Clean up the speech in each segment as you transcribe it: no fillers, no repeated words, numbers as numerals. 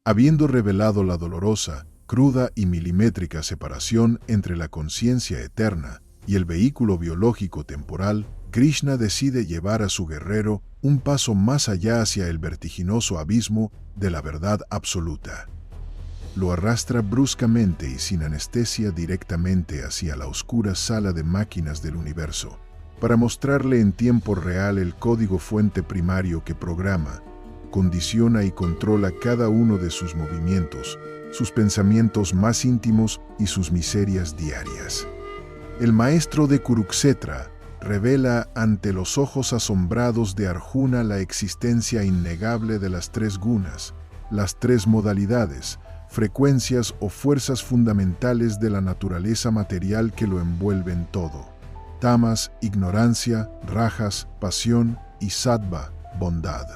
Habiendo revelado la dolorosa, cruda y milimétrica separación entre la conciencia eterna y el vehículo biológico temporal, Krishna decide llevar a su guerrero un paso más allá hacia el vertiginoso abismo de la verdad absoluta. Lo arrastra bruscamente y sin anestesia directamente hacia la oscura sala de máquinas del universo, para mostrarle en tiempo real el código fuente primario que programa, condiciona y controla cada uno de sus movimientos, sus pensamientos más íntimos y sus miserias diarias. El maestro de Kurukshetra revela ante los ojos asombrados de Arjuna la existencia innegable de las tres gunas, las tres modalidades, frecuencias o fuerzas fundamentales de la naturaleza material que lo envuelven todo. Tamas, ignorancia; rajas, pasión; y sattva, bondad.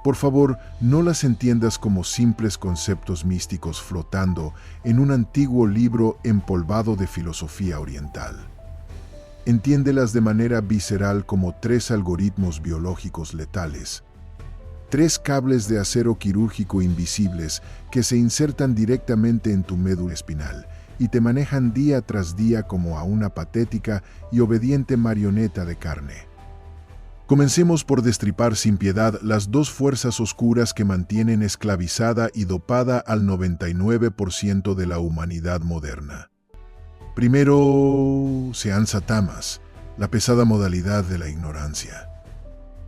Por favor, no las entiendas como simples conceptos místicos flotando en un antiguo libro empolvado de filosofía oriental. Entiéndelas de manera visceral como tres algoritmos biológicos letales, tres cables de acero quirúrgico invisibles que se insertan directamente en tu médula espinal y te manejan día tras día como a una patética y obediente marioneta de carne. Comencemos por destripar sin piedad las dos fuerzas oscuras que mantienen esclavizada y dopada al 99% de la humanidad moderna. Primero, Seansa Tamas, la pesada modalidad de la ignorancia.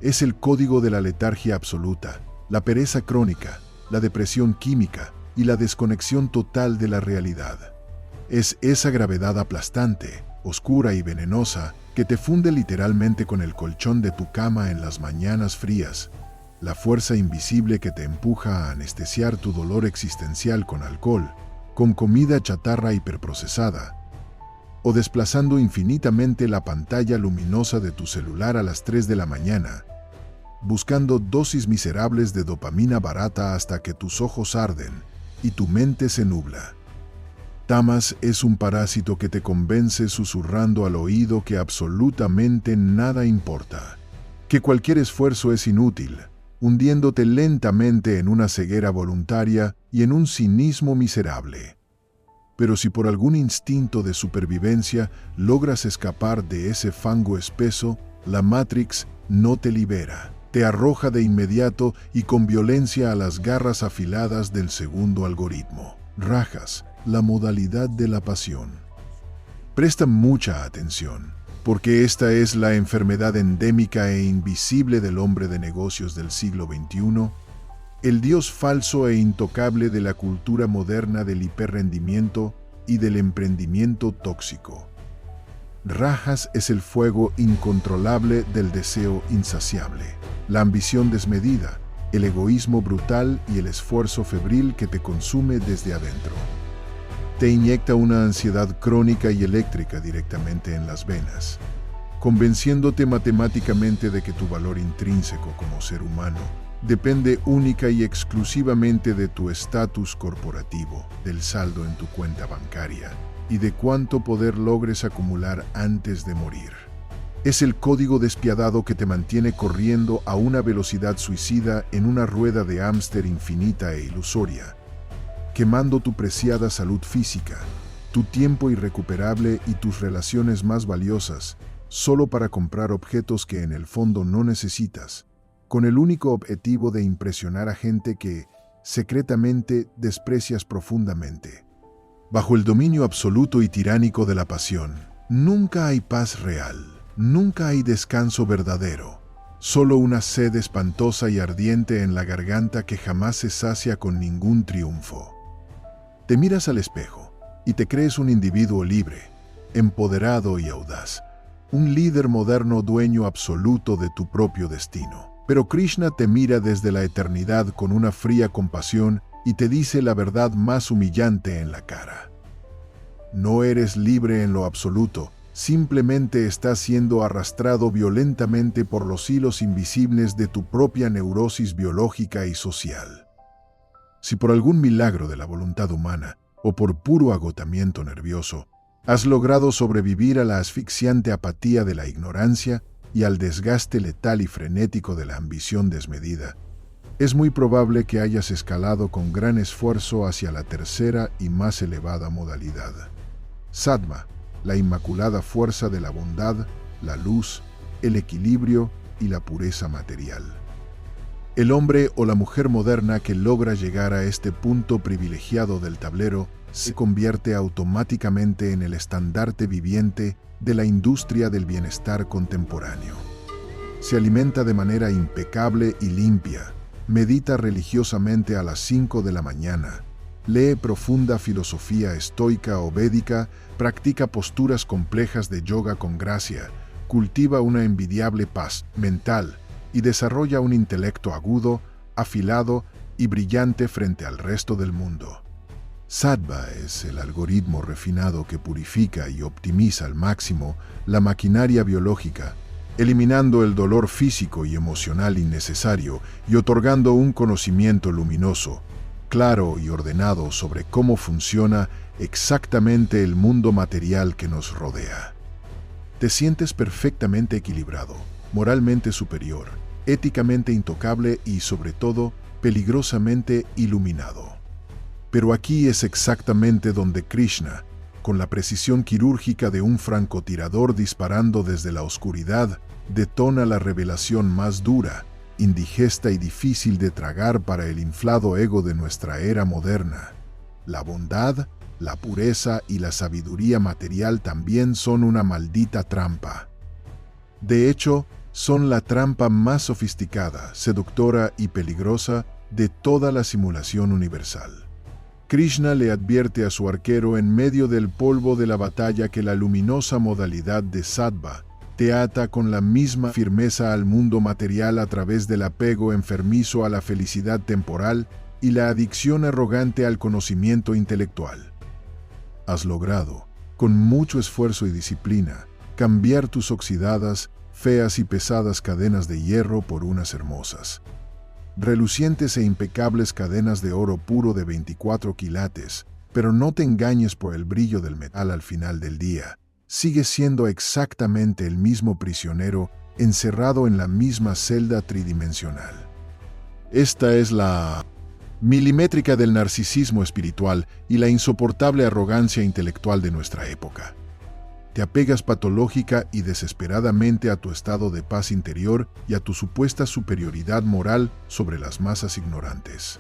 Es el código de la letargia absoluta, la pereza crónica, la depresión química y la desconexión total de la realidad. Es esa gravedad aplastante, oscura y venenosa que te funde literalmente con el colchón de tu cama en las mañanas frías, la fuerza invisible que te empuja a anestesiar tu dolor existencial con alcohol, con comida chatarra hiperprocesada, o desplazando infinitamente la pantalla luminosa de tu celular a las 3 de la mañana, buscando dosis miserables de dopamina barata hasta que tus ojos arden y tu mente se nubla. Tamas es un parásito que te convence susurrando al oído que absolutamente nada importa, que cualquier esfuerzo es inútil, hundiéndote lentamente en una ceguera voluntaria y en un cinismo miserable. Pero si por algún instinto de supervivencia logras escapar de ese fango espeso, la Matrix no te libera, te arroja de inmediato y con violencia a las garras afiladas del segundo algoritmo. Rajas, la modalidad de la pasión. Presta mucha atención, porque esta es la enfermedad endémica e invisible del hombre de negocios del siglo XXI, el dios falso e intocable de la cultura moderna del hiperrendimiento y del emprendimiento tóxico. Rajas es el fuego incontrolable del deseo insaciable, la ambición desmedida, el egoísmo brutal y el esfuerzo febril que te consume desde adentro. Te inyecta una ansiedad crónica y eléctrica directamente en las venas, convenciéndote matemáticamente de que tu valor intrínseco como ser humano depende única y exclusivamente de tu estatus corporativo, del saldo en tu cuenta bancaria y de cuánto poder logres acumular antes de morir. Es el código despiadado que te mantiene corriendo a una velocidad suicida en una rueda de hámster infinita e ilusoria, quemando tu preciada salud física, tu tiempo irrecuperable y tus relaciones más valiosas, solo para comprar objetos que en el fondo no necesitas, con el único objetivo de impresionar a gente que, secretamente, desprecias profundamente. Bajo el dominio absoluto y tiránico de la pasión, nunca hay paz real, nunca hay descanso verdadero, solo una sed espantosa y ardiente en la garganta que jamás se sacia con ningún triunfo. Te miras al espejo y te crees un individuo libre, empoderado y audaz, un líder moderno dueño absoluto de tu propio destino. Pero Krishna te mira desde la eternidad con una fría compasión y te dice la verdad más humillante en la cara. No eres libre en lo absoluto, simplemente estás siendo arrastrado violentamente por los hilos invisibles de tu propia neurosis biológica y social. Si por algún milagro de la voluntad humana o por puro agotamiento nervioso has logrado sobrevivir a la asfixiante apatía de la ignorancia y al desgaste letal y frenético de la ambición desmedida, Es muy probable que hayas escalado con gran esfuerzo hacia la tercera y más elevada modalidad. Sattva, la inmaculada fuerza de la bondad, la luz, el equilibrio y la pureza material. El hombre o la mujer moderna que logra llegar a este punto privilegiado del tablero se convierte automáticamente en el estandarte viviente de la industria del bienestar contemporáneo. Se alimenta de manera impecable y limpia, medita religiosamente a las 5 de la mañana, lee profunda filosofía estoica o védica, practica posturas complejas de yoga con gracia, cultiva una envidiable paz mental y desarrolla un intelecto agudo, afilado y brillante frente al resto del mundo. Sattva es el algoritmo refinado que purifica y optimiza al máximo la maquinaria biológica, eliminando el dolor físico y emocional innecesario y otorgando un conocimiento luminoso, claro y ordenado sobre cómo funciona exactamente el mundo material que nos rodea. Te sientes perfectamente equilibrado, moralmente superior, éticamente intocable y, sobre todo, peligrosamente iluminado. Pero aquí es exactamente donde Krishna, con la precisión quirúrgica de un francotirador disparando desde la oscuridad, detona la revelación más dura, indigesta y difícil de tragar para el inflado ego de nuestra era moderna. La bondad, la pureza y la sabiduría material también son una maldita trampa. De hecho, son la trampa más sofisticada, seductora y peligrosa de toda la simulación universal. Krishna le advierte a su arquero en medio del polvo de la batalla que la luminosa modalidad de Sattva te ata con la misma firmeza al mundo material a través del apego enfermizo a la felicidad temporal y la adicción arrogante al conocimiento intelectual. Has logrado, con mucho esfuerzo y disciplina, cambiar tus oxidadas, feas y pesadas cadenas de hierro por unas hermosas, relucientes e impecables cadenas de oro puro de 24 quilates, pero no te engañes por el brillo del metal al final del día. Sigues siendo exactamente el mismo prisionero encerrado en la misma celda tridimensional. Esta es la milimétrica del narcisismo espiritual y la insoportable arrogancia intelectual de nuestra época. Te apegas patológica y desesperadamente a tu estado de paz interior y a tu supuesta superioridad moral sobre las masas ignorantes.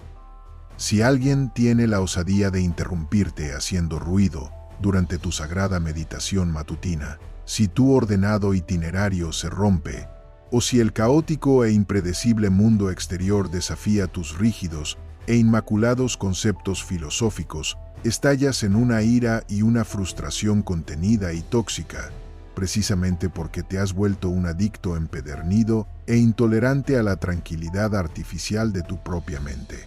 Si alguien tiene la osadía de interrumpirte haciendo ruido durante tu sagrada meditación matutina, si tu ordenado itinerario se rompe, o si el caótico e impredecible mundo exterior desafía tus rígidos e inmaculados conceptos filosóficos, estallas en una ira y una frustración contenida y tóxica, precisamente porque te has vuelto un adicto empedernido e intolerante a la tranquilidad artificial de tu propia mente.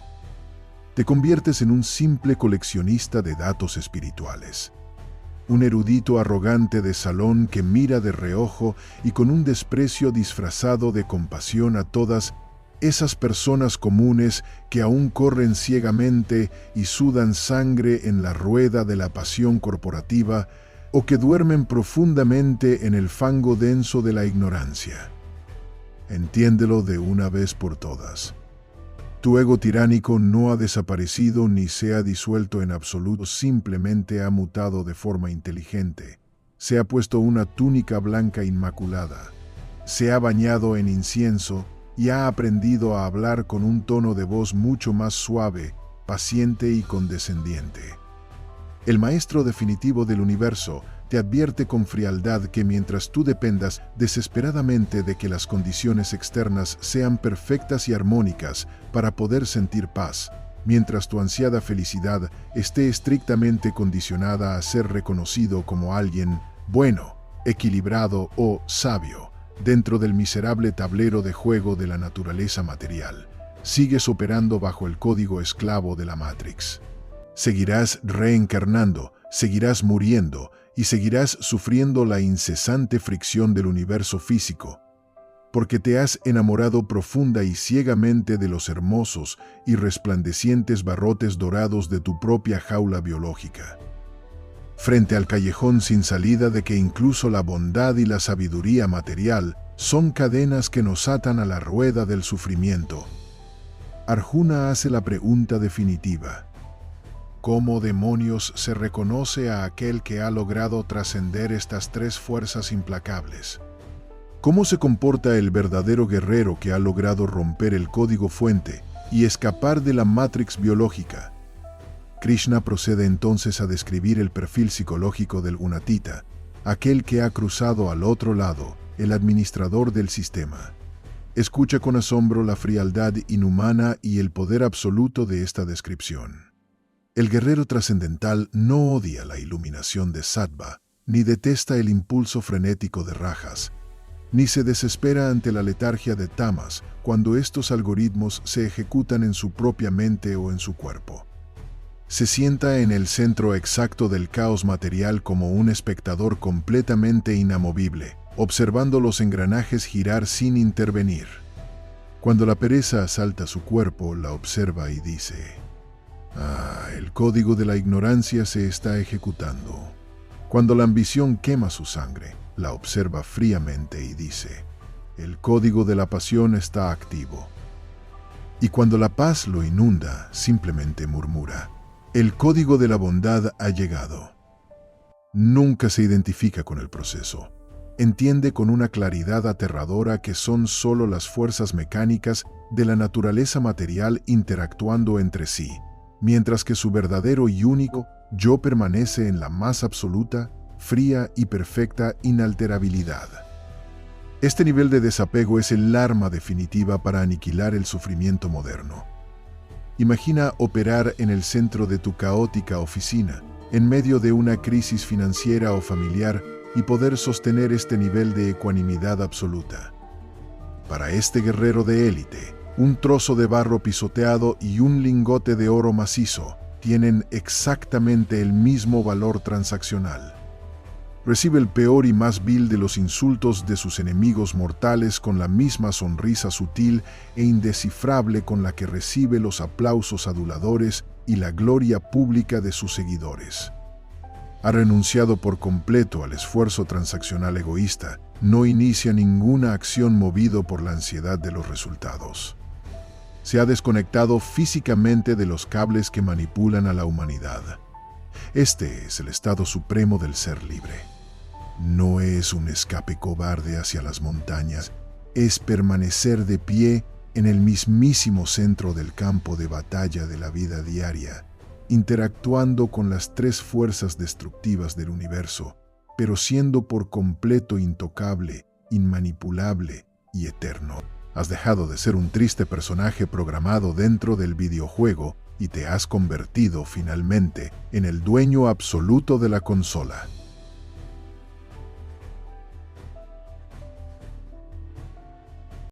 Te conviertes en un simple coleccionista de datos espirituales, un erudito arrogante de salón que mira de reojo y con un desprecio disfrazado de compasión a todas esas personas comunes que aún corren ciegamente y sudan sangre en la rueda de la pasión corporativa o que duermen profundamente en el fango denso de la ignorancia. Entiéndelo de una vez por todas. Tu ego tiránico no ha desaparecido ni se ha disuelto en absoluto, simplemente ha mutado de forma inteligente. Se ha puesto una túnica blanca inmaculada. Se ha bañado en incienso y ha aprendido a hablar con un tono de voz mucho más suave, paciente y condescendiente. El maestro definitivo del universo te advierte con frialdad que mientras tú dependas desesperadamente de que las condiciones externas sean perfectas y armónicas para poder sentir paz, mientras tu ansiada felicidad esté estrictamente condicionada a ser reconocido como alguien bueno, equilibrado o sabio, dentro del miserable tablero de juego de la naturaleza material, sigues operando bajo el código esclavo de la Matrix. Seguirás reencarnando, seguirás muriendo y seguirás sufriendo la incesante fricción del universo físico, porque te has enamorado profunda y ciegamente de los hermosos y resplandecientes barrotes dorados de tu propia jaula biológica. Frente al callejón sin salida de que incluso la bondad y la sabiduría material son cadenas que nos atan a la rueda del sufrimiento. Arjuna hace la pregunta definitiva. ¿Cómo demonios se reconoce a aquel que ha logrado trascender estas tres fuerzas implacables? ¿Cómo se comporta el verdadero guerrero que ha logrado romper el código fuente y escapar de la matrix biológica? Krishna procede entonces a describir el perfil psicológico del Gunatita, aquel que ha cruzado al otro lado, el administrador del sistema. Escucha con asombro la frialdad inhumana y el poder absoluto de esta descripción. El guerrero trascendental no odia la iluminación de Sattva, ni detesta el impulso frenético de Rajas, ni se desespera ante la letargia de Tamas cuando estos algoritmos se ejecutan en su propia mente o en su cuerpo. Se sienta en el centro exacto del caos material como un espectador completamente inamovible, observando los engranajes girar sin intervenir. Cuando la pereza asalta su cuerpo, la observa y dice: el código de la ignorancia se está ejecutando. Cuando la ambición quema su sangre, la observa fríamente y dice: el código de la pasión está activo. Y cuando la paz lo inunda, simplemente murmura: el código de la bondad ha llegado. Nunca se identifica con el proceso. Entiende con una claridad aterradora que son solo las fuerzas mecánicas de la naturaleza material interactuando entre sí, mientras que su verdadero y único yo permanece en la más absoluta, fría y perfecta inalterabilidad. Este nivel de desapego es el arma definitiva para aniquilar el sufrimiento moderno. Imagina operar en el centro de tu caótica oficina, en medio de una crisis financiera o familiar, y poder sostener este nivel de ecuanimidad absoluta. Para este guerrero de élite, un trozo de barro pisoteado y un lingote de oro macizo tienen exactamente el mismo valor transaccional. Recibe el peor y más vil de los insultos de sus enemigos mortales con la misma sonrisa sutil e indescifrable con la que recibe los aplausos aduladores y la gloria pública de sus seguidores. Ha renunciado por completo al esfuerzo transaccional egoísta, no inicia ninguna acción movido por la ansiedad de los resultados. Se ha desconectado físicamente de los cables que manipulan a la humanidad. Este es el estado supremo del ser libre. No es un escape cobarde hacia las montañas, es permanecer de pie en el mismísimo centro del campo de batalla de la vida diaria, interactuando con las tres fuerzas destructivas del universo, pero siendo por completo intocable, inmanipulable y eterno. Has dejado de ser un triste personaje programado dentro del videojuego y te has convertido finalmente en el dueño absoluto de la consola.